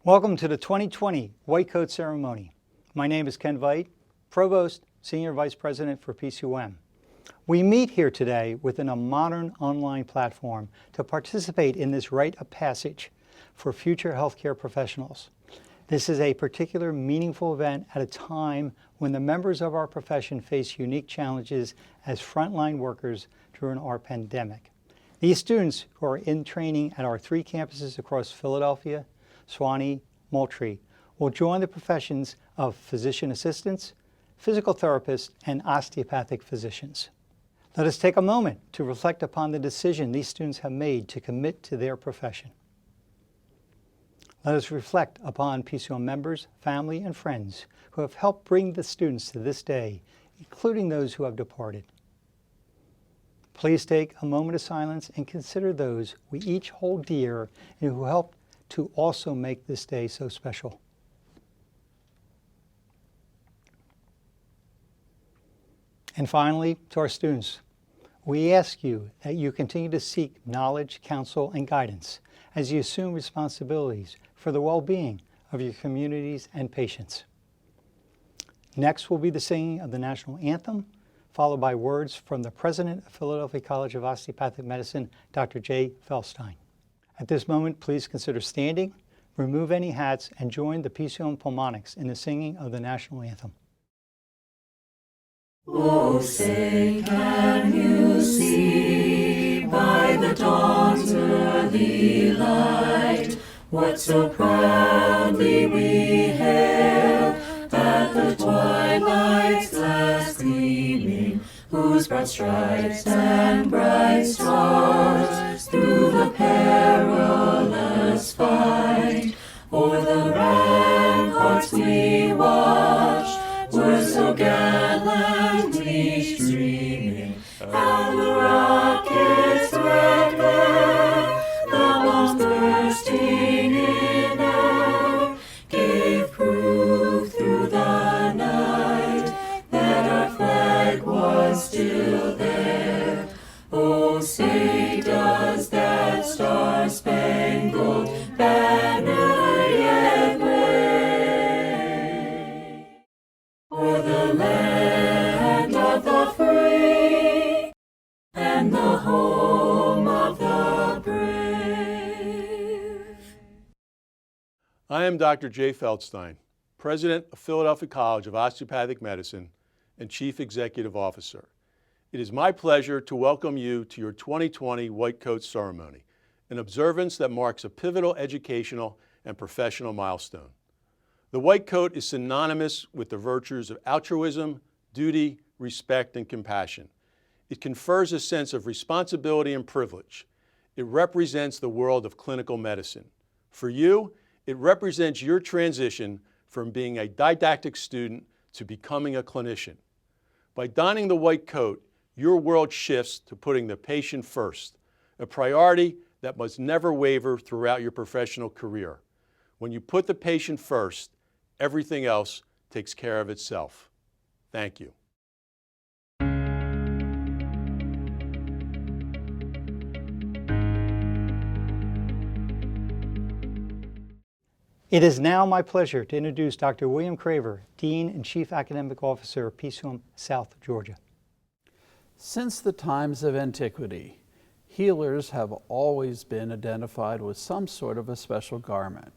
Welcome to the 2020 White Coat Ceremony. My name is Ken Veit, Provost, Senior Vice President for PCOM. We meet here today within a modern online platform to participate in this rite of passage for future healthcare professionals. This is a particular meaningful event at a time when the members of our profession face unique challenges as frontline workers during our pandemic. These students who are in training at our 3 campuses across Philadelphia, Suwanee, Moultrie, will join the professions of physician assistants, physical therapists, and osteopathic physicians. Let us take a moment to reflect upon the decision these students have made to commit to their profession. Let us reflect upon PCOM members, family, and friends who have helped bring the students to this day, including those who have departed. Please take a moment of silence and consider those we each hold dear and who helped to also make this day so special. And finally, to our students, we ask you that you continue to seek knowledge, counsel, and guidance as you assume responsibilities for the well-being of your communities and patients. Next will be the singing of the national anthem, followed by words from the President of Philadelphia College of Osteopathic Medicine, Dr. Jay Feldstein. At this moment, please consider standing, remove any hats, and join the PCOM Pulmonics in the singing of the national anthem. Oh, say, can you see by the dawn's early light what so proudly we hail at the twilight's last gleaming, whose broad stripes and bright stars through the perilous fight o'er the ramparts we watched were so gallantly streaming, and the rockets' red glare, the bombs bursting in air, gave proof through the night that our flag was still there. Oh, say, does that star-spangled banner yet wave o'er the land of the free and the home of the brave? I am Dr. Jay Feldstein, President of Philadelphia College of Osteopathic Medicine and Chief Executive Officer. It is my pleasure to welcome you to your 2020 White Coat Ceremony, an observance that marks a pivotal educational and professional milestone. The white coat is synonymous with the virtues of altruism, duty, respect, and compassion. It confers a sense of responsibility and privilege. It represents the world of clinical medicine. For you, it represents your transition from being a didactic student to becoming a clinician. By donning the white coat, your world shifts to putting the patient first, a priority that must never waver throughout your professional career. When you put the patient first, everything else takes care of itself. Thank you. It is now my pleasure to introduce Dr. William Craver, Dean and Chief Academic Officer of PCOM South Georgia. Since the times of antiquity, healers have always been identified with some sort of a special garment.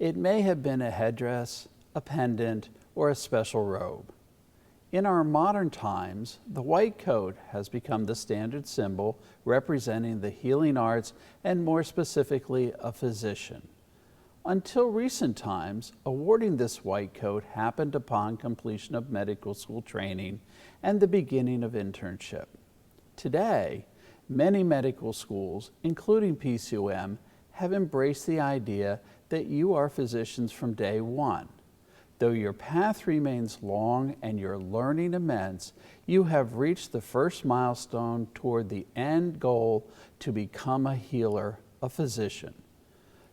It may have been a headdress, a pendant, or a special robe. In our modern times, the white coat has become the standard symbol representing the healing arts and more specifically a physician. Until recent times, awarding this white coat happened upon completion of medical school training and the beginning of internship. Today, many medical schools, including PCOM, have embraced the idea that you are physicians from day one. Though your path remains long and your learning immense, you have reached the first milestone toward the end goal to become a healer, a physician.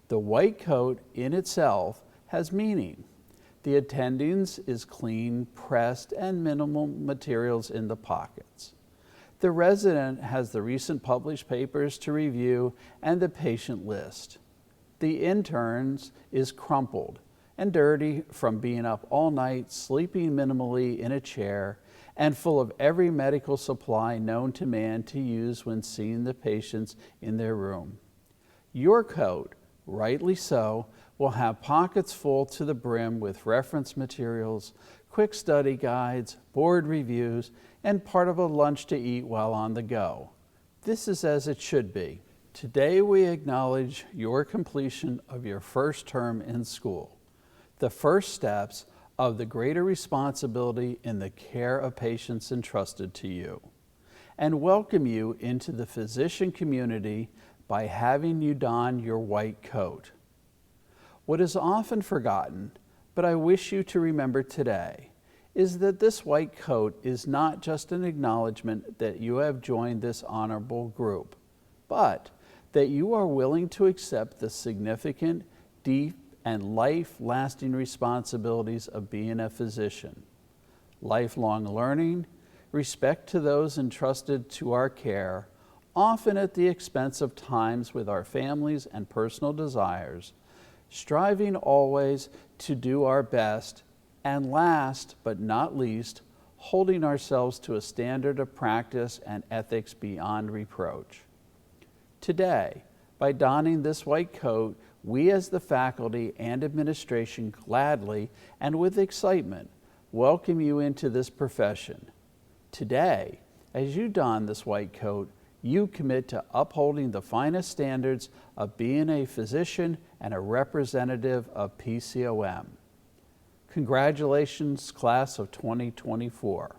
The white coat in itself has meaning. The attendance is clean, pressed, and minimal materials in the pockets. The resident has the recent published papers to review and the patient list. The intern's is crumpled and dirty from being up all night, sleeping minimally in a chair, and full of every medical supply known to man to use when seeing the patients in their room. Your coat, rightly so, will have pockets full to the brim with reference materials, quick study guides, board reviews, and part of a lunch to eat while on the go. This is as it should be. Today we acknowledge your completion of your first term in school, the first steps of the greater responsibility in the care of patients entrusted to you, and welcome you into the physician community by having you don your white coat. What is often forgotten, but I wish you to remember today, is that this white coat is not just an acknowledgement that you have joined this honorable group, but that you are willing to accept the significant, deep, and life-lasting responsibilities of being a physician. Lifelong learning, respect to those entrusted to our care, often at the expense of times with our families and personal desires, striving always to do our best, and last but not least, holding ourselves to a standard of practice and ethics beyond reproach. Today, by donning this white coat, we as the faculty and administration gladly and with excitement welcome you into this profession. Today, as you don this white coat, you commit to upholding the finest standards of being a physician and a representative of PCOM. Congratulations, class of 2024.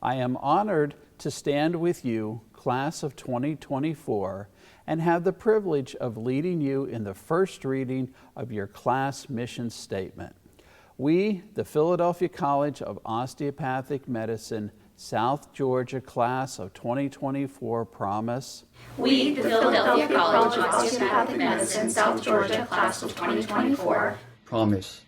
I am honored to stand with you, class of 2024, and have the privilege of leading you in the first reading of your class mission statement. We, the Philadelphia College of Osteopathic Medicine, South Georgia class of 2024 promise. We, the Philadelphia College of Osteopathic Medicine, South Georgia class of 2024 promise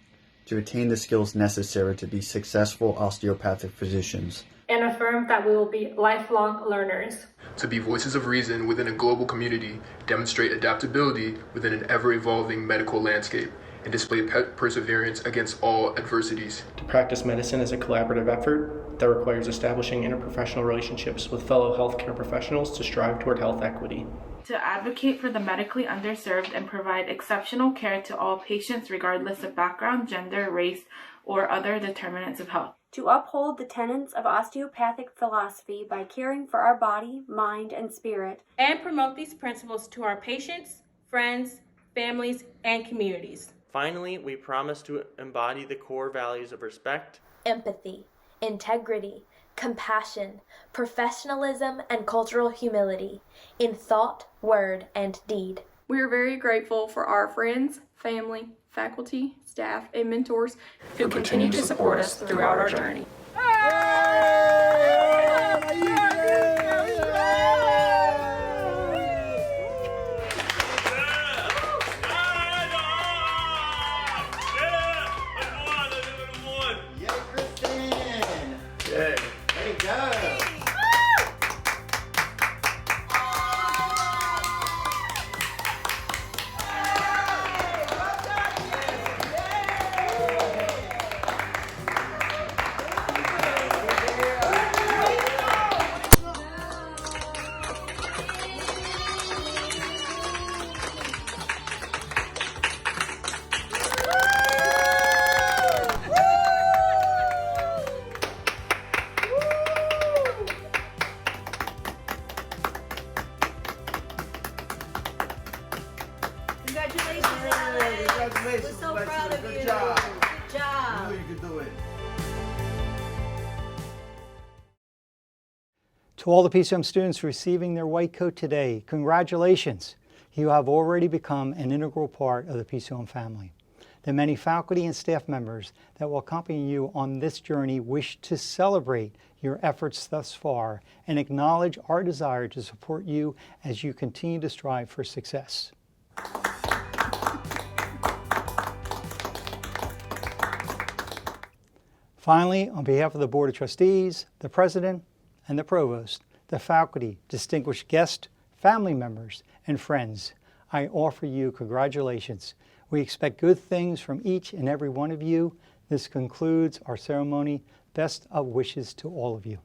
to attain the skills necessary to be successful osteopathic physicians, and affirm that we will be lifelong learners. To be voices of reason within a global community, demonstrate adaptability within an ever-evolving medical landscape, and display perseverance against all adversities. To practice medicine is a collaborative effort that requires establishing interprofessional relationships with fellow healthcare professionals to strive toward health equity. To advocate for the medically underserved and provide exceptional care to all patients regardless of background, gender, race, or other determinants of health. To uphold the tenets of osteopathic philosophy by caring for our body, mind, and spirit. And promote these principles to our patients, friends, families, and communities. Finally, we promise to embody the core values of respect, empathy, integrity, compassion, professionalism, and cultural humility in thought, word, and deed. We are very grateful for our friends, family, faculty, staff, and mentors who continue to support us throughout our journey. We're so proud of you. Good job. Good job. You know you can do it. To all the PCOM students receiving their white coat today, congratulations. You have already become an integral part of the PCOM family. The many faculty and staff members that will accompany you on this journey wish to celebrate your efforts thus far and acknowledge our desire to support you as you continue to strive for success. Finally, on behalf of the Board of Trustees, the President, and the Provost, the faculty, distinguished guests, family members, and friends, I offer you congratulations. We expect good things from each and every one of you. This concludes our ceremony. Best of wishes to all of you.